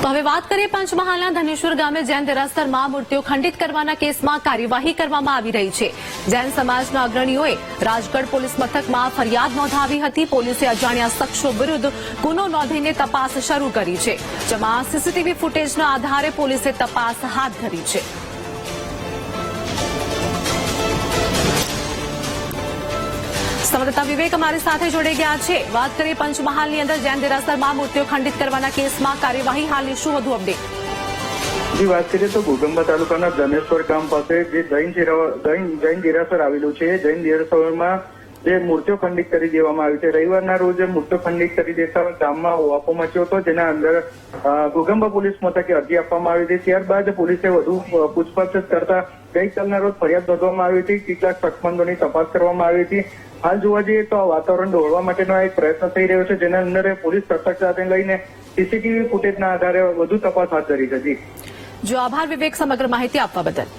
તો હવે વાત કરીએ પંચમહાલના ધનેશ્વર ગામે જૈન દેરાસરમાં મૂર્તિઓ ખંડિત કરવાના કેસમાં કાર્યવાહી કરવામાં આવી રહી છે. જૈન સમાજના અગ્રણીઓએ રાજગઢ પોલીસ મથકમાં ફરિયાદ નોંધાવી હતી. પોલીસે અજાણ્યા શખ્સો વિરુદ્ધ ગુનો નોંધીને તપાસ શરૂ કરી છે, જેમાં સીસીટીવી ફૂટેજના આધારે પોલીસે તપાસ હાથ ધરી છે. સંવાદદાતા વિવેક અમારી સાથે જોડાઈ ગયા છે. વાત કરીએ પંચમહાલની અંદર જૈન દેરાસરમાં મૂર્તિઓ ખંડિત કરવાના કેસમાં કાર્યવાહી, હાલની શું વધુ અપડેટ? જી, વાત કરીએ તો ઘોગંબા તાલુકાના ધનેશ્વર ગામ પાસે જે જૈન દેરાસર આવેલું છે, જૈન દેરાસરમાં જે મૂર્તિઓ ખંડિત કરી દેવામાં આવી છે. રવિવારના રોજ મૂર્તિઓ ખંડિત કરી દેતા ગામમાં વાપો મચ્યો હતો, જેના અંદર ઘોગંબા પોલીસ મથકે અરજી આપવામાં આવી હતી. ત્યારબાદ પોલીસે વધુ પૂછપરછ કરતા ગઈકાલના રોજ ફરિયાદ નોંધવામાં આવી હતી. કેટલાક શખ્સોની તપાસ કરવામાં આવી હતી. હાલ જોવા જઈએ તો આ વાતાવરણ દોડવા માટેનો એક પ્રયત્ન થઈ રહ્યો છે, જેના અંદર પોલીસ તટસ્થતાને લઈને સીસીટીવી ફૂટેજના આધારે વધુ તપાસ હાથ ધરી હતી. જો આભાર વિવેક સમગ્ર માહિતી આપવા બદલ.